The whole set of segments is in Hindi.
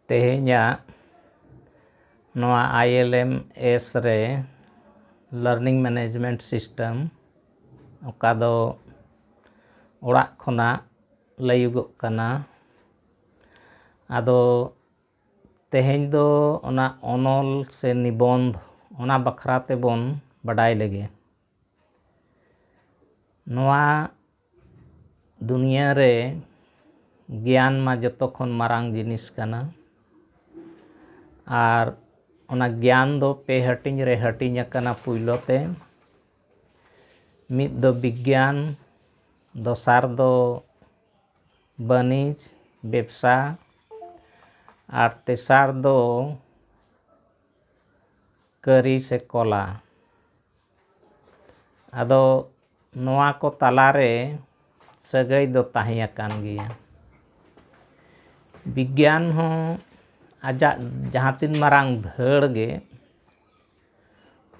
तेहेᱧाग नोआ ILMS रे लर्निंग मैनेजमेंट सिस्टम ओका दो ओड़ा खोना लयुगोग कना। आदो तेहेñ दो ओना ओनोल से निबंध ओना बखरा तेबोन बडाय लेगे। नोआ दुनिया रे ज्ञान मा जतो खन मारांग जिनिस कना आर ओना ज्ञान दो पे हटिंग रे हटिंग कना। पुइलोते मिद दो विज्ञान, दोसार दो बनिज व्यवसा और तेसार दो करी से कला। आदो नोआ को तालारे सगई दो ताहिया कान गिया। विज्ञान हो आजा जहाँ तीन मारांग धड़ गे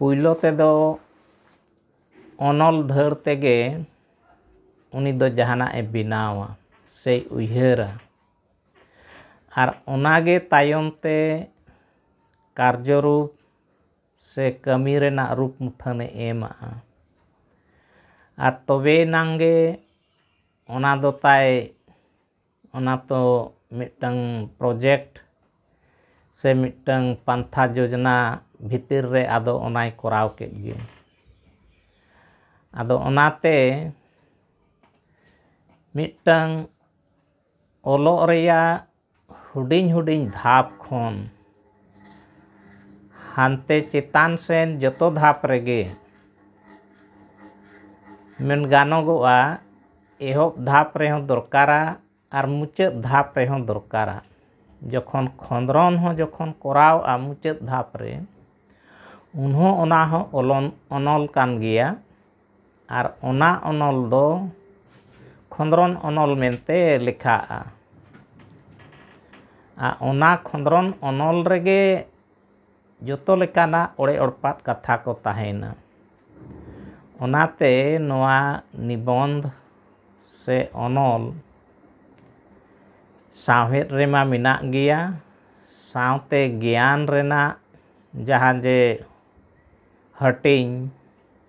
पुइलो ते दो ओनोल धड़ तेगे उनी दो जहाना ए बिनावा से उयहरा आर ओनागे तायम ते कार्य रूप से कमी रेना रूप मुठने एमा आर तबे नांगे ओना दो ताय ओना तो मिटंग प्रोजेक्ट से मिटंग पंथा योजना भितर रे आदो ओनाय कोराव के गे। आदो ओनाते मिटंग ओलो रेया हुडिंग हुडिंग धाप खोन हानते चेतान सेन जतो धाप रेगे मेन गानोगोआ एहोब धाप रेहों दरकारा आर मुचाद धाप रेहों दरकारा। जखन खंद्रन हो जखन कोराव आ मुचाद धाप रे उन्हों ओना हो ओनोल कान गिया आर ओना ओनोल दो खंद्रन ओनोल मेनते लिखा आ ओना खंद्रन ओनोल रेगे जतो लेकाना ओड़े ओड़पात कथा को ताहेना। ओनाते नोआ निबंध से ओनोल साहेद रेमा मिना गिया सावते ज्ञान रेना जहाँ जे हटिंग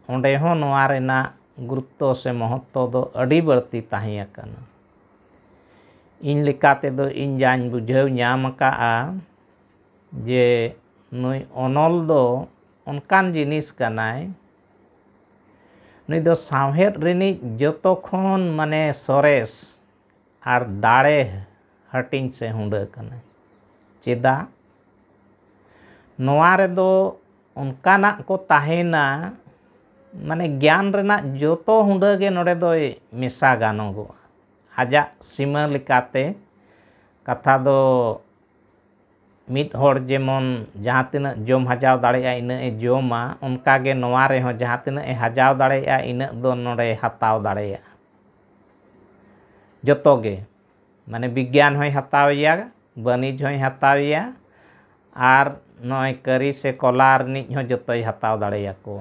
ओंडे हो नोआ रेना गुरुत्व से महत्व दो अड़ी बढ़ती ताहिया कना। इन लिकाते दो इन जान बुझाव न्याम काआ जे नुई ओनोल दो उनकान जिनिस कनाय नुई दो साहेद रेनी जतो खन माने सोरेस आर दाड़े हटिंग से हुंडा कना। चेदा नोआ रे दो उनकाना को ताहेना माने ज्ञान रेना जतो हुंडा गे नोडे दो मिसा गानोगो। आजा सीमा लिकाते कथा दो मिद होड़ जेमन जहाँ तीना जोम हजाव दाड़ेया इना ए जोमा उनका गे नोआ रे हो जहाँ तीना ए हजाव दाड़ेया इना दो नोडे हताव दाड़ेया जतो गे माने विज्ञान होय हतावया बनिज होय हतावया आर नोय करी से कलार निज हो जतोय हताव दाड़ेया को।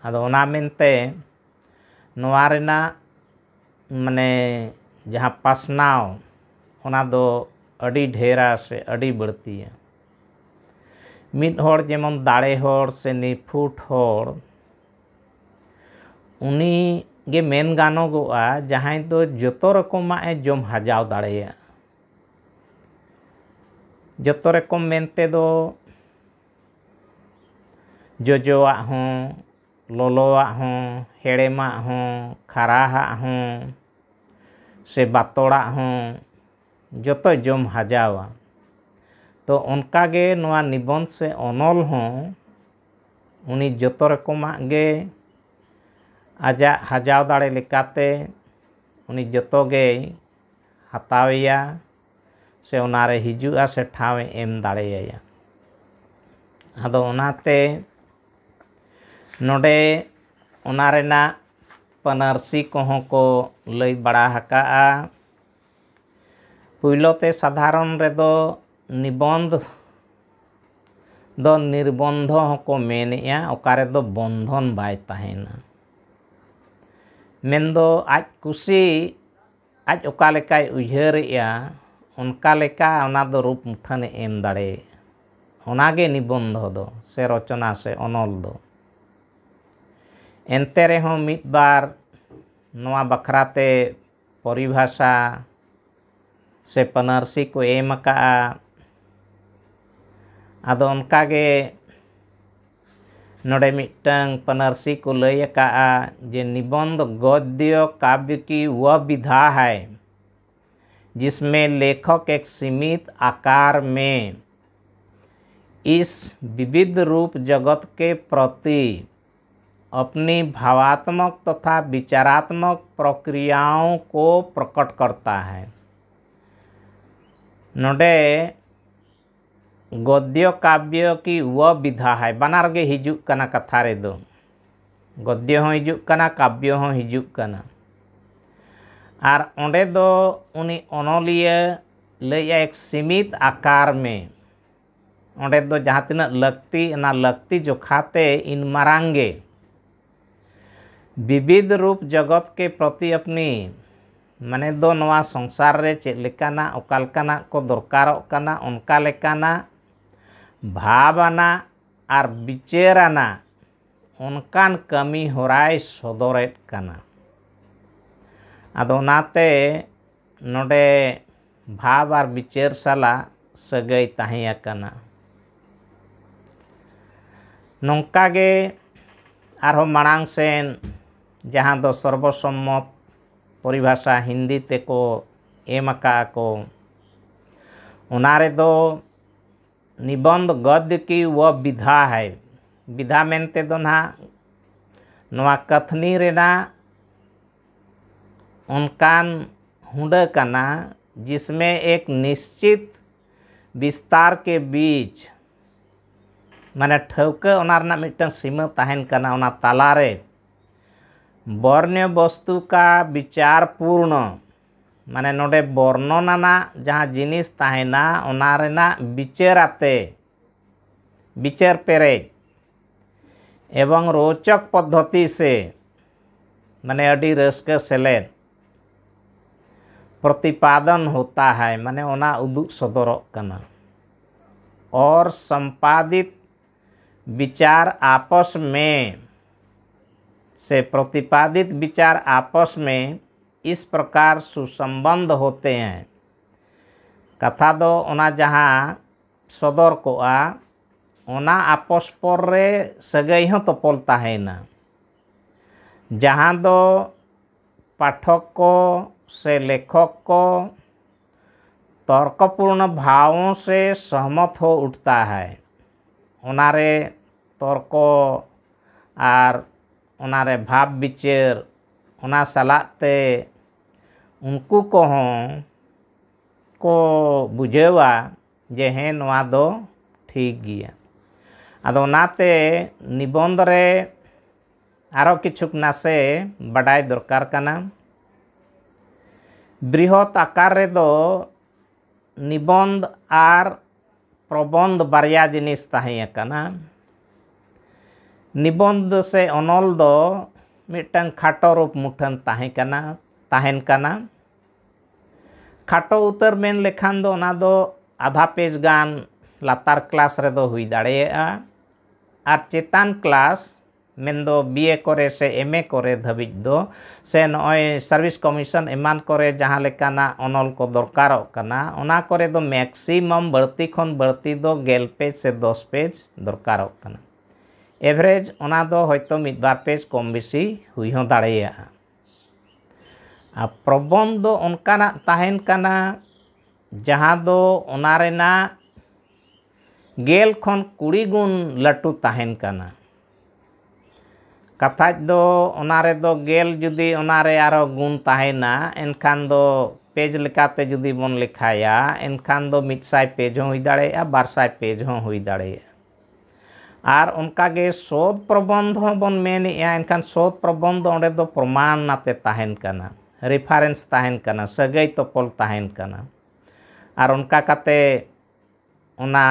आदो ओना मेनते नोआ रेना माने जहाँ पासनाव ओना दो अड़ी ढेरा से अड़ी बढ़ती है। मिद होड़ जेमन दाड़े होड़ से निफुट होड़ उनी गे मेन गानोगोआ जहाँ दो जतो रकमा ए जोम हजाव दाड़ेया। जतो रकम मेनते दो जोजोआ हों लोलोआ हों हेड़ेमा हों खराहा हों से बातोड़ा हों जतो जोम हजावा। तो उनका गे नोआ निबंध से ओनोल हों उनी जतो रकमा गे आजा हजाव दाड़े लिकाते उनी जतो गे हतावया से ओनारे हिजुआ से ठावे एम दाड़ेया। आदो ओनाते नोडे ओनारेना पनरसी कोहों को लई बड़ा हकाआ। पुइलोते साधारण रे दो निबंध दो निर्बंध को मेनेया ओकारे दो बंधन बाय ताहेना। मेन दो आज कुसी आज ओका लेकाय उयहरेया उनका लेका ओना दो रूप मुठाने एम दाड़े ओनागे निबंध दो से रचना से अनल दो एनते रेहों मिद बार नोआ बखराते परिभाषा से पनरसी को एम अकाआ आदो उनकागे नोडे मिटंग पनरसी को लय अकाआ जे निबंध गद्य काव्य की वह विधा है जिसमें लेखक एक सीमित आकार में इस विविध रूप जगत के प्रति अपनी भावात्मक तथा विचारात्मक प्रक्रियाओं को प्रकट करता है। नोडे गद्य काव्य की वह विधा है बनार गे हिजुक कना कथा रे दो गद्य हो हिजुक कना काव्य हो हिजुक कना आर ओंडे दो उनी अनोलिया लैया एक सीमित आकार में ओंडे दो जहाँ तिना लगती जो खाते इन मारांगे विविध रूप जगत के प्रति अपनी माने दो नवा संसार रे चेक लेकाना ओकालकाना को दरकारों कना उनका लेकाना भावना और विचाराना उनकान कमी होराय सदरेट कना आदोनाते नोडे भाव और विचार साला सगई ताहिया कना नोंकागे आरहो मांग सेन जहाँ दो सर्वसम्मत परिभाषा हिंदी ते को एम अका को उनारे दो निबंध गद्य की वह विधा है विधा मेनते दो ना नवा कथनी रेना उनकान हुंडा कना जिसमें एक निश्चित विस्तार के बीच माने ठौका ओना मिटन सीमा ताहेन कना ओना तालारे वर्ण्य वस्तु का विचार पूर्ण माने नोडे वर्णना जहाँ जिनिस ताहेना ओना रेना विचाराते विचार पेरेज एवं रोचक पद्धति से माने अडी रस्क सेलेद प्रतिपादन होता है माने ओना उदुग सदरक कना और संपादित विचार आपस में से प्रतिपादित विचार आपस में इस प्रकार सुसंबंध होते हैं कथा दो ओना जहाँ सदर को ओना आपस पर रे सगई हो तोपल ताहेना जहाँ दो पाठक को से लेखक को तर्कपूर्ण भावों से सहमत हो उठता है ओनारे तर्क और ओनारे भाव विचार ओना सलाते उनको को बुझेवा जे हें नवा दो ठीक गया आदो नाते निबंध रे आरो किछुक नासे बड़ाई दरकार कना बृहत आकार रे दो निबंध आर प्रबंध बारिया जिनिस ताहें कना निबंध से अनल दो मिटन खाटो रूप मुठन ताहेन कना खाटो उतर मेन लेखान दो ना दो आधा पेज गान लातार क्लास रे दो हुई दाड़ेया आर चेतान क्लास मेन दो बीए करे से एमए करे धबिज दो से नय सर्विस कमीशन एमान करे जहाँ लेकाना अनल को दरकारों कना ओना करे दो मैक्सिमम बढ़ती खन बढ़ती दो 10 पेज से 10 पेज दरकारों कना एवरेज ओना दो होयतो मिद बार पेज कम बेसी हुई हो दाड़ेया आ प्रबंध दो उनकाना ताहेन कना जहाँ दो ओना रेना 10 खन 20 गुण लटू ताहेन कना कथा दो ओनारे दो 10 जुदी ओनारे आरो गुण ताहेना एनखान दो पेज लेकाते जुदी बन लिखाया एनखान दो 100 पेज हो हुई दाड़ेया 200 पेज हो हुई दाड़ेया आर उनका गे शोध प्रबंध हो बन मेनेया एनखान शोध प्रबंध ओंडे दो प्रमाण नाते ताहेन कना रेफरेंस ताहेन कना सगई तोपल ताहेन कना आर उनका काते ओना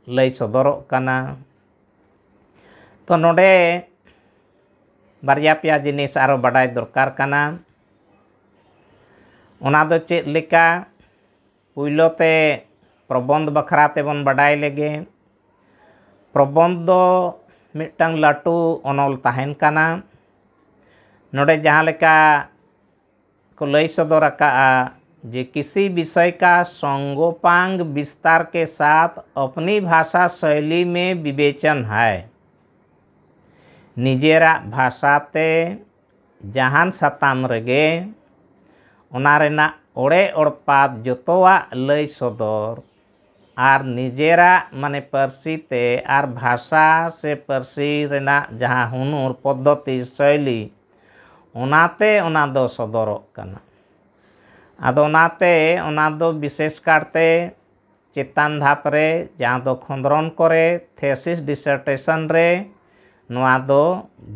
लई सदरक कना तो नोडे बारिया पेया जिनिस आरो बाडाय दरकार कना ओना दो चेद लेका पुइलोते प्रबंध बखरा तेबन बाडाय लेगे। प्रबंध दो मिटंग लाटू अनल ताहेन काना। नोडे जहाँ लेका को लय सदर अकाआ जे किसी विषय का संगोपांग विस्तार के साथ अपनी भाषा शैली में विवेचन है। निजेरा भाषाते जहान सताम रगे ओना रेना ओड़े ओड़पात जोतोवा लय सदर आर निजेरा माने पार्सीते आर भाषा से पार्सी रेना जहाँ हुनुर पद्धति शैली ओनाते ओना दो सदरक काना। आदो ओनाते ओना दो विशेष करते चेतान धाप रे जहाँ दो खंद्रन करे थेसिस डिसर्टेशन रे नोआ दो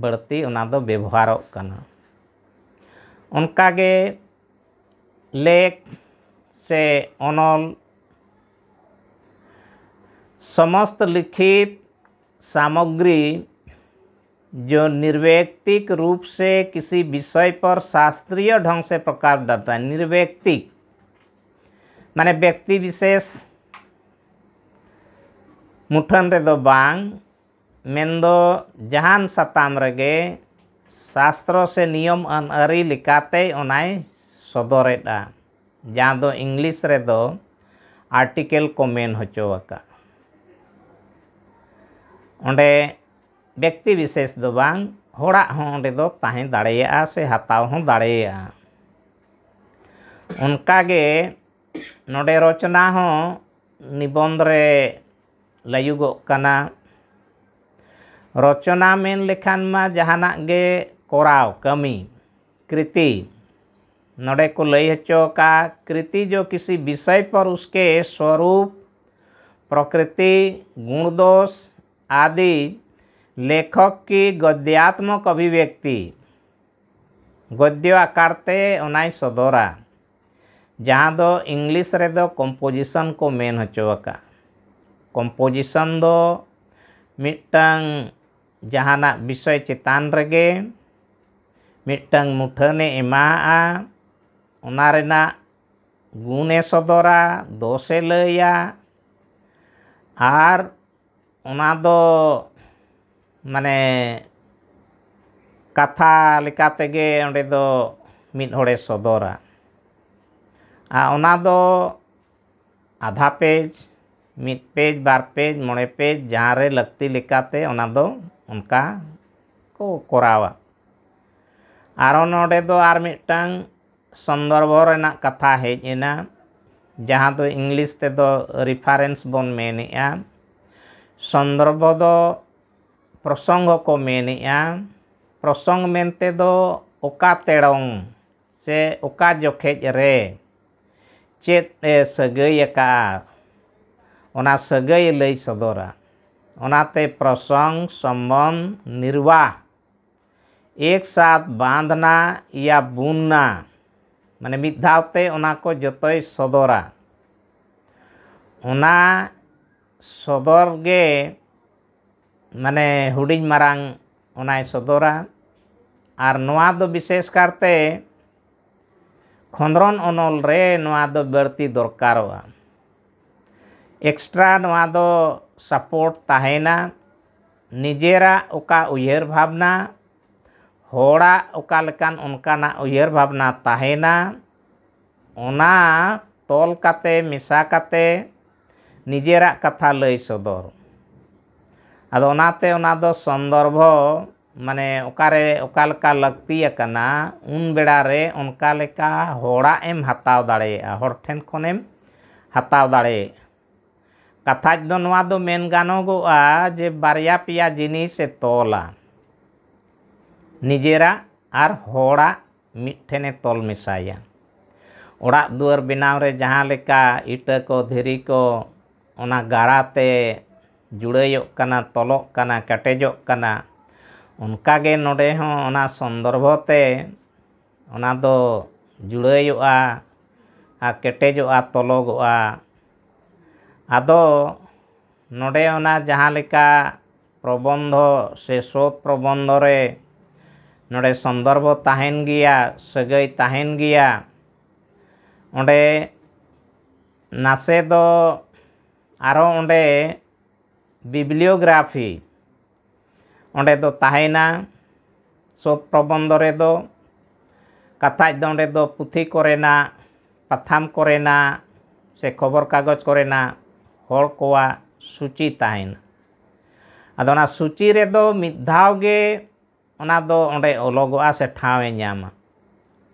बढ़ती ओना दो व्यवहारक काना। उनकागे लेख से अनल समस्त लिखित सामग्री जो निर्व्यक्तिक रूप से किसी विषय पर शास्त्रीय ढंग से प्रकाश डालता है। निर्व्यक्तिक माने व्यक्ति विशेष मुठन रे दो बांग मेंदो जहान सताम रगे शास्त्रों से नियम अन अरी लिकाते ओनाय सदरेदा। जहाँ दो इंग्लिश रे दो आर्टिकल को मेन होचोवका। ओंडे व्यक्ति विशेष दो बांग होड़ा हों ओंडे दो ताहें दाड़ेया से हताव हों दाड़ेया। उनकागे नोडे रचना हों निबंध रे लयुगो कना। रचना मेन लेखान मा जहाना गे कोराव कमी कृति नोडे को लय हचो का कृति जो किसी विषय पर उसके स्वरूप प्रकृति गुण दोष आदि लेखक की गद्यात्मक अभिव्यक्ति गद्य आकारते ओनाय सदरा। जहाँ दो इंग्लिश रे दो कंपोजिशन को मेन हचोका। कंपोजिशन दो मिटंग जहाना विषय चेतान रगे मिटंग मुठने एमाआ ओना रेना गुणे सदरा दोषे लया आर ओना दो माने कथा लेकातेगे ओंडे दो मिद होड़े सदरा। ओना दो आधा पेज मिद पेज बार पेज मोड़े पेज जहाँ रे लगती लेकाते ओना दो उनका को कोरावा। आरो नोडे दो आर मिटंग संदर्भ रेना कथा हेज एना जहाँ दो इंग्लिश ते दो रेफरेंस बोन मेनेआ। संदर्भ दो प्रसंग को मेनेआ। प्रसंग मेनते दो ओका तेड़ोंग से ओका जोखेज रे चेत सगई का ओना सगई लय सदरा। ओनाते प्रसंग संबंध निर्वाह एक साथ बांधना या बुनना माने मिद धावते ओना को जोतोय सदरा। ओना सदर गे माने हुडिंग मारांग ओनाय सदरा। आर नोआ दो विशेष करते खंद्रन अनल रे नोआ दो बढ़ती दरकारोआ। एक्स्ट्रा नोआ दो सपोर्ट ताहेना निजेरा ओका उयहर भावना होड़ा ओका लेकान उनकाना उयहर भावना ताहेना ओना तोल काते मिसा काते निजेरा कथा लय सदर। आदो ओनाते ओना दो संदर्भ माने ओकारे ओका लेका लगती अकना उन बेड़ा रे उनका लेका होड़ा एम हताव दाड़ेया होड़ ठेन खनेम हताव दाड़े। कथा दो नोआ दो मेन गानोगोआ जे बारया पिया जिनिस तोला निजेरा आर होड़ा मिठेने तोल मिसाया। ओड़ा दुआर बनाव रे जहाँ लेका इटा को धीरी को ओना गाराते जुड़ायोग कना तोलोग कना कटेजोग कना उनकागे नोडे हों ओना संदर्भते ओना दो जुड़ायोगा आ केटेजोगा तोलोगोआ। आदो नोडे ओना जहाँ लेका प्रबंध से शोध प्रबंध रे नोडे संदर्भ ताहेन गिया सगई ताहेन गिया ओंडे नासे दो आरो ओंडे बिब्लियोग्राफी ओंडे दो ताहेना शोध प्रबंध रे दो कथा दो ओंडे दो पुथी कोरेना पथाम कोरेना से खबर कागज कोरेना होड़ कोवा सूची ताहेना आदो ना सूची रे दो मिद धाव गे ओना दो ओंडे ओलोगोआ से ठावे ᱧᱟᱢᱟ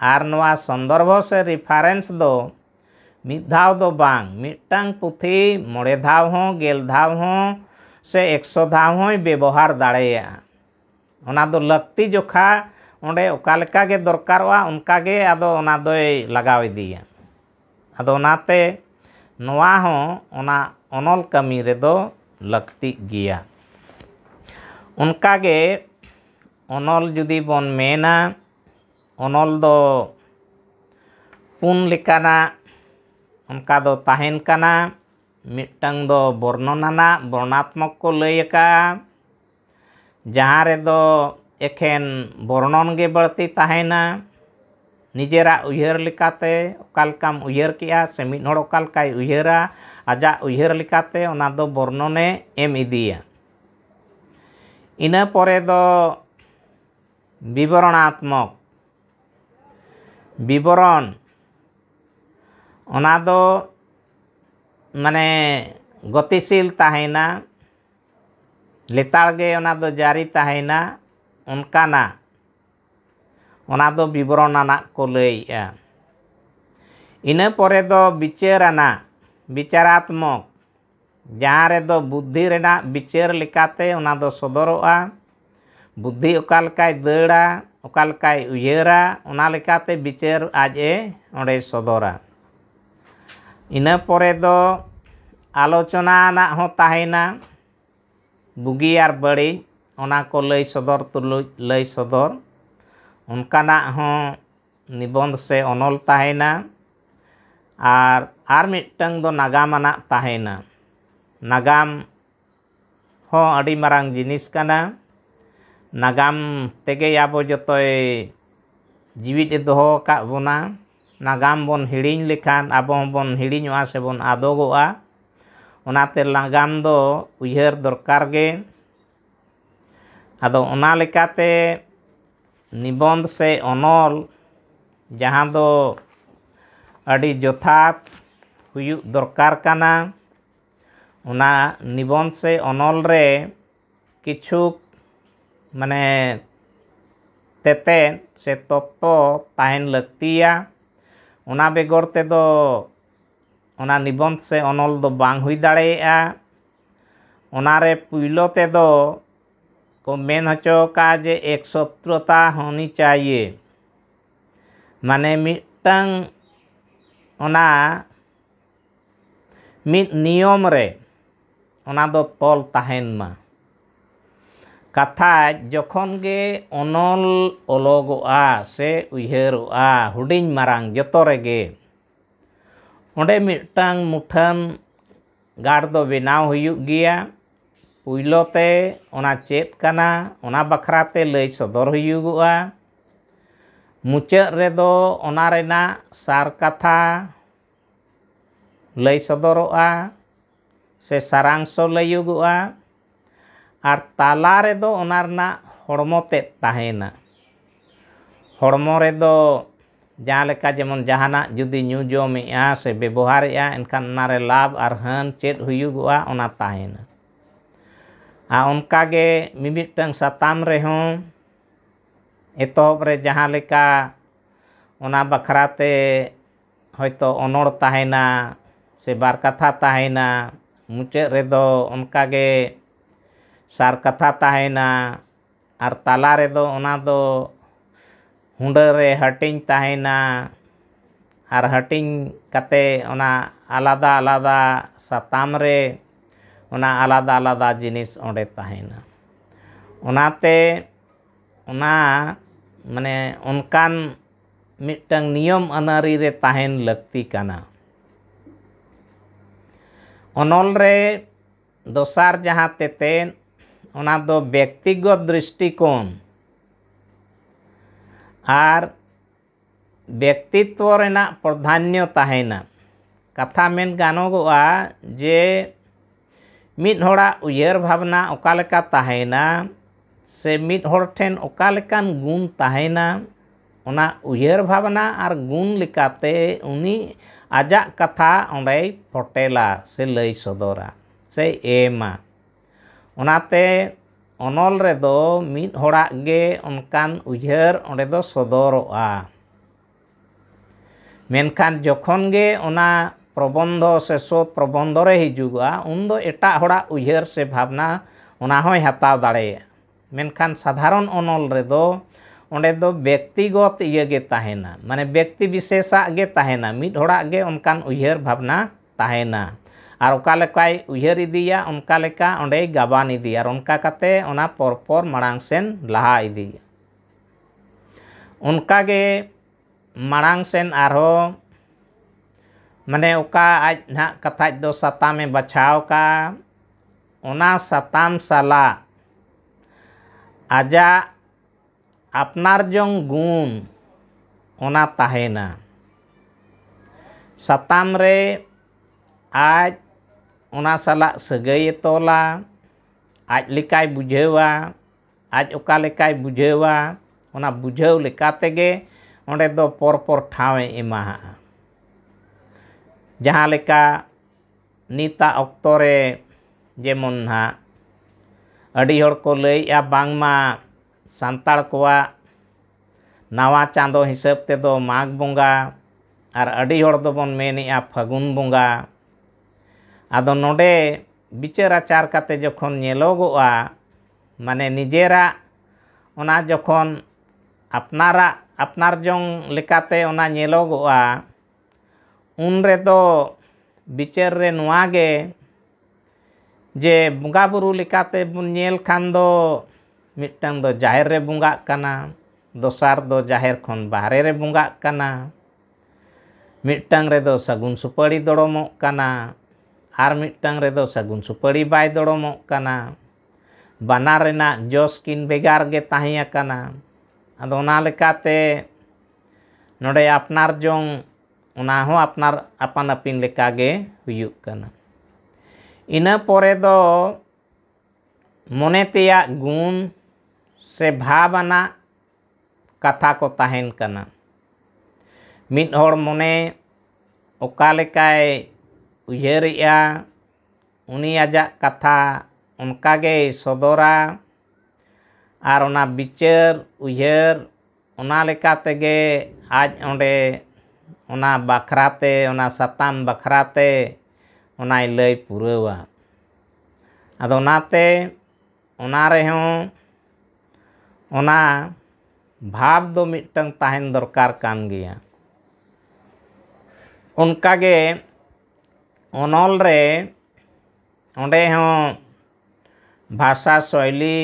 आर नोआ संदर्भ से रिफरेंस दो मिद धाव दो बांग मिटटांग पुथी 9 धाव हों 10 धाव हों से 100 धाव हों व्यवहार दाड़ेया ओना दो लक्ति जोखा ओंडे ओका लेका गे दरकारोआ उनका गे आदो ओना दोय लगाव इदिया आदो ओनाते नोआ हों ओना ओनल कमी रे दो लक्ति गिया उनका गे ओनल जुदी बोन मेना ओनल दो पुन लेकाना उनका दो ताहेन काना मिटटांग दो वर्णनाना वर्णात्मक को लैका जहाँ रे दो एखेन वर्णन गे बड़ती ताहेना निजेरा उयहर लेकाते ओकालकाम उयहर किया से मिद हड़ ओकालकाय उयहरा आजा उयहर लेकाते ओना दो वर्णने एम इदिया इना परे दो विवरणात्मक विवरण ओना दो माने गतिशील ताहेना लेताड़ गे ओना दो जारी ताहेना उनकाना ओना दो विवरणाना को लैया इना परे दो विचाराना विचारात्मक जहाँ रे दो बुद्धि रेना विचार लेकाते ओना दो सदरोआ बुद्धि ओकालकाय दाड़ा ओकालकाय उयहरा ओना लेकाते विचार आजे ओंडे सदरा इना परे दो आलोचना ना हो ताहेना बुगी आर बड़ी ओना को लय सदर तुलुज लय सदर उनकाना हो निबंध से ओनल ताहेना आर मिटटांग दो नागामाना ताहेना नागाम हो अड़ी मारांग जिनिस काना नागाम तेगे आबो जतोय जीवित दोहो का बोना नागाम बोन हिड़िñ लेखान आबो बोन हिड़िñोआ से बोन आदोगोआ ओनाते नागाम दो उयहर दरकार गे आदो ओना लेकाते निबंध से ओनल जहाँ दो अड़ी जथात हुयु दरकार काना ओना निबंध से ओनल रे किछु माने तेते से तत्व ताहेन लक्तिया ओना बेगर ते दो ओना निबंध से ओनल दो बांग हुई दाड़ेया ओना रे पुइलो ते दो को मेन हचो का जे एक सत्रता होनी चाहिए माने मिटटांग ओना मिद नियम रे ओना दो तोल ताहेन मा कथा जखन गे ओनल ओलोगोआ से उयहरोआ हुडिñ मारांग जतो रेगे ओंडे मिटटांग मुठान गाड़ दो बेनाव हुयुग गिया पुइलोते ओना चेत काना ओना बखराते लय सदर हुयुगोआ मुचाद रे दो ओना रेना सार कथा लय सदरोआ से सारांशो लयुगोआ आर ताला रे दो ओना रना हड़मो तेद ताहेना हड़मो रे दो जहाँ लेका जेमन जहाना जुदी न्यू जमेआ से व्यवहारेआ एनखान ओना रे लाभ आर हान चेद हुयुगोआ ओना ताहेना आ उनका गे मिमिटटांग साताम रे हों एतहब रे जहाँ लेका ओना बखराते होयतो ओनड़ ताहेना से बार कथा ताहेना मुचाद रे दो उनका गे सार कथा ताहेना आर ताला रे दो ओना दो हुंडा रे हटिñ ताहेना आर हटिñ कते ओना आलादा आलादा साताम रे ओना आलादा आलादा जिनिस ओंडे ताहेना ओनाते ओना माने उनकान मिटटांग नियम अनारी रे ताहेन लक्ति काना ओनल रे दोसार जहाँ तेतेन ओना दो व्यक्तिगत दृष्टिकोण आर व्यक्तित्व रेना प्राधान्य ताहेना कथा मेन गानोगोआ जे मिद होड़ा उयहर भावना ओका लेका ताहेना से मिद होड़ ठेन ओका लेकान गुण ताहेना ओना उयहर भावना और गुण लेकाते उनी आजाक कथा ओंडे फोटेला से लई सदोरा से एमा ओनाते अनल रेदो मिद होड़ा गे उनकान उयहर ओंडे दो सदोरोआ मेनखान जखन गे ओना प्रबंध से शोध प्रबंध रे हिजुगा उन दो एटा होड़ा उयहर से भावना ओना होय हताव दाड़ेया मेनखान साधारण अनल रेदो ओंडे दो व्यक्तिगत इये गे ताहेना माने व्यक्ति विशेषा गे ताहेना मिद होड़ा गे उनकान उयहर भावना ताहेना और ओका लेकाय उयहर इदिया उनका लेका ओंडे गाबान इदिया और उनका कते ओना परपर माड़ांग सेन लहा इदिया उनका गे माड़ांग सेन आरो माने ओका आज ना कथा दो सतामे बछाव का ओना सताम साला आजा अपनार जंग गुण ओना ताहेना सताम रे आज ओना साला सगई तोला आज लेकाय बुझेवा आज ओका लेकाय बुझेवा ओना बुझेव लेका तेगे ओंडे दो पर ठावे एमाहा जहाँ लेका नीता ऑक्तो रे जेमन ना अड़ी हड़ को लईया बांगमा सांताड़ कोवा नवा चांदो हिसाब ते दो माघ बोंगा और अड़ी हड़ दो बन मेनिया फागुन बोंगा आदो नोडे बिचार आचार काते जखन नेलोगोआ माने निजेरा ओना जखन अपनार जंग लेकाते ओना नेलोगोआ उन रेदो बिचार रे नुआ गे जे बुंगा बुरु लेकाते बुन नेल खान दो मिटंग दो जाहिर रे बुंगा कना दोसार दो जाहिर खन बाहरे रे बुंगा कना मिटंग रे दो सगुन सुपाड़ी दड़ोमो कना आर मिटंग रे दो सगुन सुपाड़ी बाय दड़ोमो कना बानार रेना जोस किन बेगार गे ताहिया कना आदो ओना लेकाते नोडे अपनार जंग ओना हो अपनार अपन अपिन लेका गे हुयुग कना इना पोरे दो मोने तेया गुण से भावना कथा को ताहेन कना मिद होड़ मोने ओका लेकाय उयहरिया उनी आजा कथा उनका गे सदोरा और ओना बिचार उयहर ओना लेका तेगे आज ओंडे ओना बखराते ओना सताम बखराते ओनाय लई पुरावा आदो ओनाते ओना रेहों ओना भाव दो मिटंग ताहेन दरकार कान गिया उनका गे अनल रे ओंडे हों भाषा शैली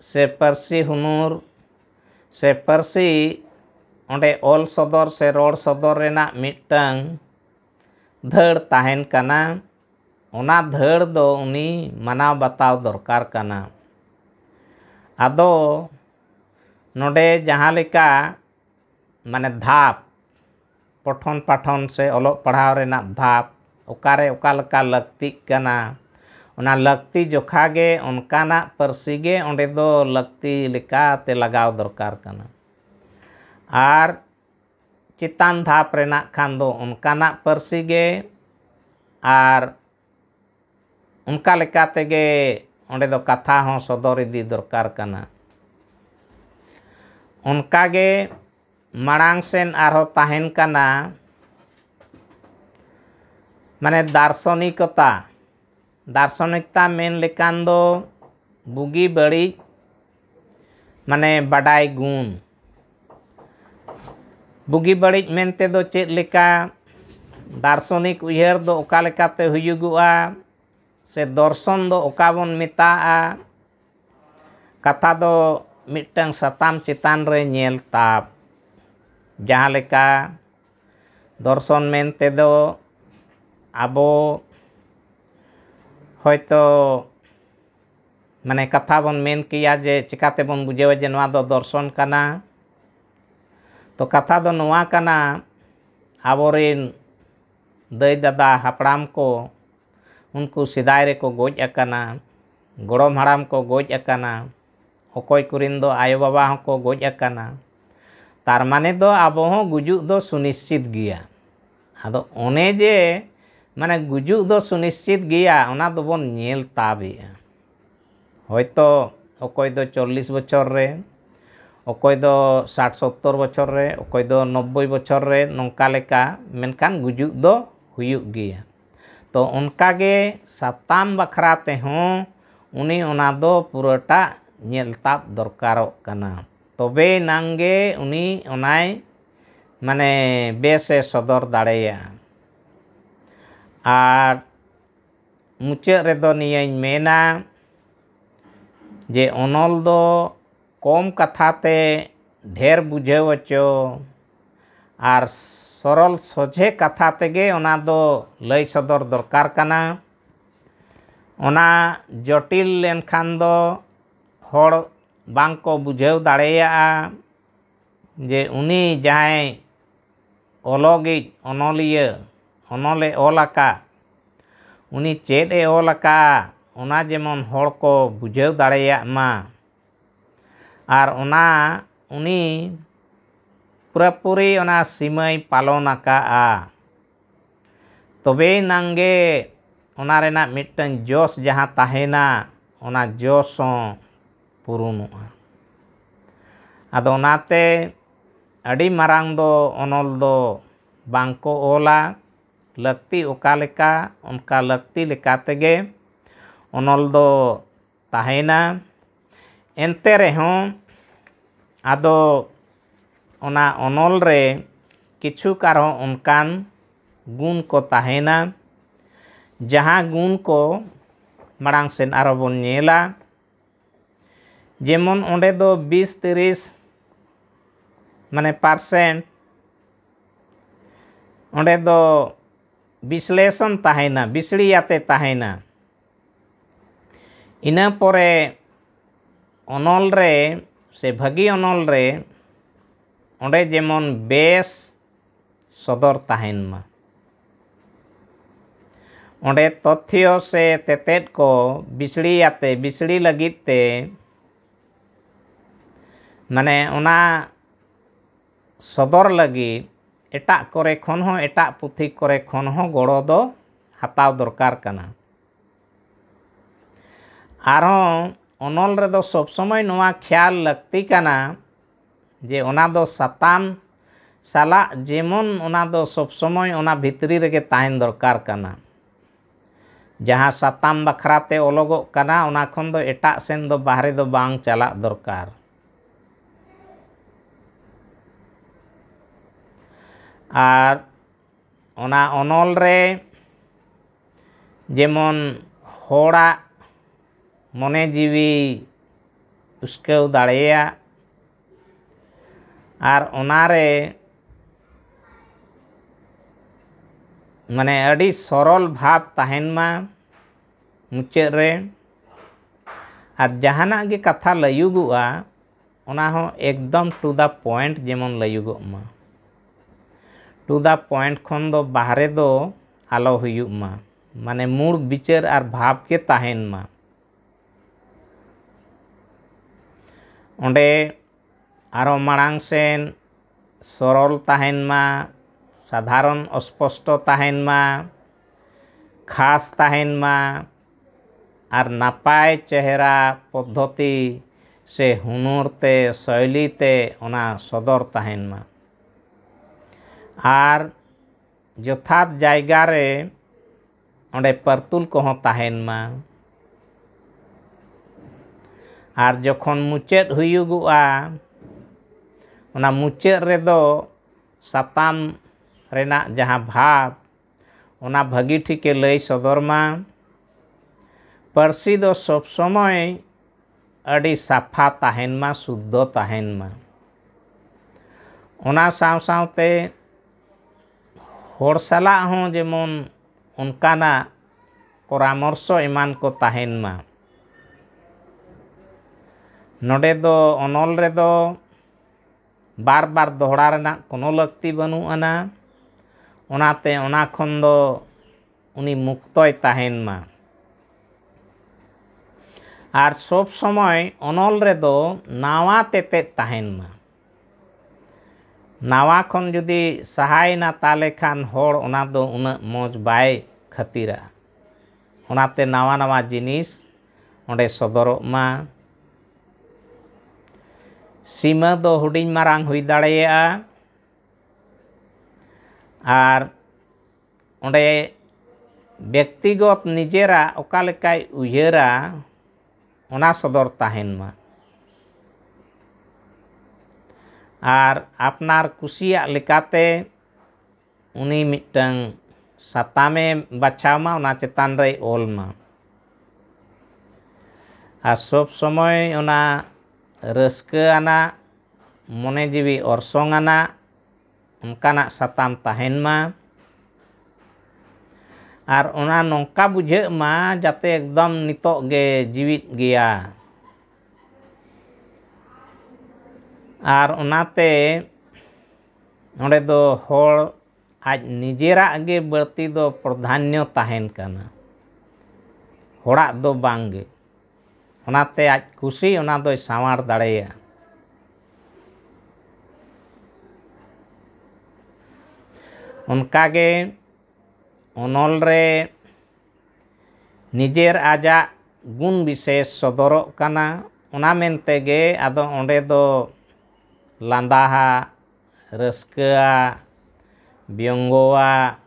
से परसी हुनूर से परसी ओंडे ओल सदर से रोड सदर रेना मिटंग धड़ ताहेन कना ओना धड़ दो उनी मनाव बताव दरकार कना आदो नोडे जहाँ लेका माने धाप पठन पाठन से ओलो पढ़ाव रेना धाप ओकारे ओका लेका लगती कना ओना लगती जोखा गे उनकाना परसी गे ओंडे दो लगती लेका ते लगाव दरकार कना आर चितान धाप रेना खान दो उनकाना परसी गे आर उनका लेका तेगे ओंडे दो कथा हों सदर इदी दरकार कना उनका गे माड़ांग सेन आरो ताहेन कना माने दार्शनिकता मेन लेकान दो बुगी बड़ी माने बड़ाई गुण बुगी बड़ी मेनते दो चेद लेका दार्शनिक उयहर दो ओका लेकाते हुयुगुआ से दर्शन दो ओका बोन मेताआ कथा दो मिटंग सताम चितान रे नेल ताप जहाँ लेका दर्शन मेनते दो आबो होयतो माने कथा बन मेन किया जे चिकाते बन बुझेवा जे नवा दो दर्शन कना तो कथा दो नवा कना आबोरेन दाई दादा हापड़ाम को उनको सिदाय रे को गोज अकाना, गोड़म हाड़ाम को गोज अकाना, अकोय कुरिन दो आयो बाबा को गोज अकाना। तार माने दो आबो हों गुजुक दो सुनिश्चित गिया। आदो ओने जे माने गुजुक दो सुनिश्चित गिया ओना दो बोन नेल ताबेआ। होयतो अकोय दो 40 बछर रे, अकोय दो 60-70 बछर रे, अकोय दो 90 बछर रे नोंका लेका मेनखान गुजुक दो हुयुक गिया। तो उनका गे साताम बखरा ते हों उनी ओना दो पुराटा नेल ताब दरकारों कना। तबे नांगे उनी ओनाय माने बेसे सदर दाड़ेया। आर मुचाद रेदो नियाñ मेना जे ओनोल दो कम कथाते ढेर बुझाव अचो आर सरल सोझे कथा तेगे ओना दो लय सदर दरकार कना। ओना जटिल लेनखान दो होड़ बांग को बुझाव दाड़ेया जे उनी जहां ओलोगी ओनोलिया ओनोले ओलाका उनी चेद ए ओलाका ओना जेमन होड़ को बुझाव दाड़ेया मा आर ओना उनी पूरापूरी ओना सीमाय पालन आकाआ। तबे नांगे ओना रेना मिटन जोश जहां ताहेना ओना जोश पुरुनुआ। आदो ओनाते अड़ी मारांग दो ओनोल दो बांको ओला लक्ति ओका लेका उनका लक्ति लेका तेगे ओनोल दो ताहेना। एनते रेहों आदो ओना ओनोल रे किछु कारो उनकान गुण को ताहेना जहां गुण को मारांग सेन आरो बोन नेला। जेमन ओंडे दो 20-30 माने % ओंडे दो विश्लेषण ताहेना बिसड़ियाते ताहेना। इना पोरे ओनोल रे से भागी ओनोल रे ओंडे जेमन बेस सदर ताहेन मा। ओंडे तथ्य से तेतेद को बिसड़ियाते बिसड़ी लगित ते माने ओना सदर लगी एटा करे खन हो एटा पुथी करे खन हो गड़ो दो हताव दरकार कना। आरों ओनोल रे दो सब समय नोआ ख्याल लगती कना जे ओना दो साताम साला जेमन ओना दो सब समय ओना भितरी रेगे ताहेन दरकार कना। जहां साताम बखराते ओलोगो कना ओना खन दो एटा सेन दो बाहरे दो बांग चला दरकार। आर ओना ओनोल रे जेमन होड़ा मने जीवी उस्केव दाड़ेया आर ओनारे माने अड़ी सरल भाव ताहेन मा मुचाद रे आर जहाना गे कथा लयुगुआ ओना हो एकदम टू द पॉइंट जेमन लयुगो मा। टू द पॉइंट खन दो बाहरे दो आलो हुयुग मा माने मूल विचार आर भाव के ताहेन मा। ओंडे आरो माड़ांग सेन सरल ताहेन मा साधारण अस्पष्ट ताहेन मा खास ताहेन मा आर नापाय चेहरा पद्धति से हुनर ते शैली ते ओना सदर ताहेन मा। आर यथार्थ जायगा रे ओंडे परतुल को ताहेन मा। आर जखन मुचाद हुयुगुआ ओना मुचाद रे दो साताम रेना जहां भाव ओना भागी ठीके लय सदर मा। पारसी दो सब समय अड़ी साफा ताहेन मा शुद्ध ताहेन मा। ओना साव सावते होड़ साला हों जेमन उनकाना परामर्श एमान को ताहेन मा। नोडे दो ओनोल रे दो बार बार दोहरा रेना कोनो लगती बनु आना। ᱚᱱᱟᱛᱮ ᱚᱱᱟ ᱠᱷᱚᱱ ᱫᱚ ᱩᱱᱤ ᱢᱩᱠᱛᱚᱭ ᱛᱟᱦᱮᱱ ᱢᱟ᱾ ᱟᱨ ᱥᱚᱵ ᱥᱚᱢᱚᱭ ᱚᱱᱚᱞ ᱨᱮᱫᱚ ᱱᱟᱣᱟ ᱛᱮᱛᱮᱫ ᱛᱟᱦᱮᱱ ᱢᱟ᱾ ᱱᱟᱣᱟ ᱠᱷᱚᱱ ᱡᱩᱫᱤ ᱥᱟᱦᱟᱭᱮᱱᱟ ᱛᱟᱦᱚᱞᱮ ᱠᱷᱟᱱ ᱦᱚᱲ ᱚᱱᱟ ᱫᱚ ᱩᱱᱟᱹᱜ ᱢᱚᱡᱽ ᱵᱟᱭ ᱠᱷᱟᱹᱛᱤᱨᱟᱜᱼᱟ᱾ ᱚᱱᱟᱛᱮ ᱱᱟᱣᱟ ᱱᱟᱣᱟ ᱡᱤᱱᱤᱥ ᱚᱸᱰᱮ ᱥᱚᱫᱚᱨᱚᱜ ᱢᱟ᱾ ᱥᱤᱢᱟᱹ ᱫᱚ ᱦᱩᱰᱤᱧ ᱢᱟᱨᱟᱝ ᱦᱩᱭ ᱫᱟᱲᱮᱭᱟᱜᱼᱟ, ᱟᱨ ᱚᱸᱰᱮ ᱵᱮᱠᱛᱤᱜᱚᱛ ᱱᱤᱡᱮᱨᱟᱜ ᱚᱠᱟ ᱞᱮᱠᱟᱭ ᱩᱭᱦᱟᱹᱨᱟ ᱚᱱᱟ ᱥᱚᱫᱚᱨ ᱛᱟᱦᱮᱱ ᱢᱟ᱾ ᱟᱨ ᱟᱯᱱᱟᱨ ᱠᱩᱥᱤᱭᱟᱜ ᱞᱮᱠᱟᱛᱮ ᱩᱱᱤ ᱢᱤᱫᱴᱟᱝ ᱥᱟᱛᱟᱢᱮ ᱵᱟᱪᱷᱟᱣ ᱢᱟ, ᱚᱱᱟ ᱪᱮᱛᱟᱱ ᱨᱮᱭ ᱚᱞ ᱢᱟ᱾ ᱟᱨ ᱥᱚᱵ ᱥᱚᱢᱚᱭ ᱚᱱᱟ ᱨᱟᱹᱥᱠᱟᱹ ᱟᱱᱟᱜ, ᱢᱚᱱᱮ ᱡᱤᱣᱤ ᱚᱨᱥᱚᱝ ᱟᱱᱟᱜ ᱚᱱᱠᱟᱱᱟᱜ ᱥᱟᱛᱟᱢ ᱛᱟᱦᱮᱱ ᱢᱟ᱾ ᱟᱨ ᱚᱱᱟ ᱱᱚᱝᱠᱟ ᱵᱩᱡᱷᱟᱹᱜ ᱢᱟ ᱡᱟᱛᱮ ᱮᱠᱫᱚᱢ ᱱᱤᱛᱚᱜ ᱜᱮ ᱡᱤᱣᱤᱫ ᱜᱮᱭᱟ᱾ ᱟᱨ ᱚᱱᱟᱛᱮ ᱚᱸᱰᱮ ᱫᱚ ᱦᱚᱲ ᱟᱡ ᱱᱤᱡᱮᱨᱟᱜ ᱜᱮ ᱵᱟᱹᱲᱛᱤ ᱫᱚ ᱯᱨᱚᱫᱷᱟᱱᱱᱚ ᱛᱟᱦᱮᱱ ᱠᱟᱱᱟ, ᱦᱚᱲᱟᱜ ᱫᱚ ᱵᱟᱝᱜᱮ᱾ ᱚᱱᱟᱛᱮ ᱟᱡ ᱠᱩᱥᱤ ᱚᱱᱟ ᱫᱚᱭ ᱥᱟᱶᱟᱨ ᱫᱟᱲᱮᱭᱟᱜᱼᱟ᱾ ᱚᱱᱠᱟᱜᱮ ᱚᱱᱚᱞ ᱨᱮ ᱱᱤᱡᱮᱨ ᱟᱡᱟᱜ ᱜᱩᱱ ᱵᱤᱥᱮᱥ ᱥᱚᱫᱚᱨᱚᱜ ᱠᱟᱱᱟ᱾ ᱚᱱᱟ ᱢᱮᱱᱛᱮᱜᱮ ᱟᱫᱚ ᱚᱸᱰᱮ ᱫᱚ ᱞᱟᱸᱫᱟᱣᱟᱜ, ᱨᱟᱹᱥᱠᱟᱹᱣᱟᱜ, ᱵᱮᱝᱜᱚᱣᱟᱜ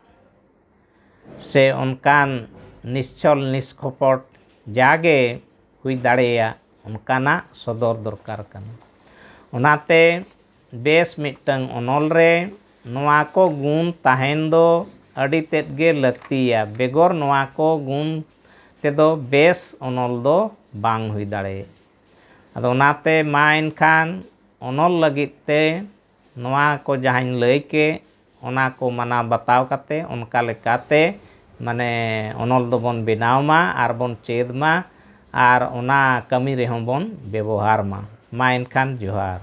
ᱥᱮ ᱚᱱᱠᱟᱱ ᱱᱤᱥᱪᱷᱚᱞ ᱱᱤᱥᱠᱚᱯᱚᱴ ᱡᱟᱜᱮ ᱦᱩᱭ ᱫᱟᱲᱮᱭᱟᱜ ᱚᱱᱠᱟᱱᱟᱜ ᱥᱚᱫᱚᱨ ᱫᱚᱨᱠᱟᱨ ᱠᱟᱱᱟ᱾ ᱚᱱᱟᱛᱮ ᱵᱮᱥ ᱢᱤᱫᱴᱟᱝ ᱚᱱᱚᱞ ᱨᱮ ᱱᱚᱣᱟ ᱠᱚ ᱜᱩᱱ ᱛᱟᱦᱮᱱ ᱫᱚ ᱟᱹᱰᱤ ᱛᱮᱫ ᱜᱮ ᱞᱟᱹᱠᱛᱤᱭᱟ᱾ ᱵᱮᱜᱚᱨ ᱱᱚᱣᱟ ᱠᱚ ᱜᱩᱱ ᱛᱮᱫᱚ ᱵᱮᱥ ᱚᱱᱚᱞ ᱫᱚ ᱵᱟᱝ ᱦᱩᱭ ᱫᱟᱲᱮᱭᱟᱜᱼᱟ᱾ ᱟᱫᱚ ᱚᱱᱟᱛᱮ ᱢᱟ ᱮᱱᱠᱷᱟᱱ ᱚᱱᱚᱞ ᱞᱟᱹᱜᱤᱫ ᱛᱮ ᱱᱚᱣᱟ ᱠᱚ ᱡᱟᱦᱟᱸᱧ ᱞᱟᱹᱭ ᱠᱮᱫ ᱚᱱᱟ ᱠᱚ ᱢᱟᱱᱟᱣ ᱵᱟᱛᱟᱣ ᱠᱟᱛᱮ ᱚᱱᱠᱟ ᱞᱮᱠᱟᱛᱮ ᱚᱱᱚᱞ ᱫᱚᱵᱚᱱ ᱵᱮᱱᱟᱣ ᱢᱟ ᱟᱨ ᱵᱚᱱ ᱪᱮᱫ ᱢᱟ, ᱟᱨ ᱚᱱᱟ ᱠᱟᱹᱢᱤ ᱨᱮᱦᱚᱸ ᱵᱚᱱ ᱵᱮᱵᱚᱦᱟᱨ ᱢᱟ᱾ ᱢᱟ ᱮᱱᱠᱷᱟᱱ ᱡᱚᱦᱟᱨ᱾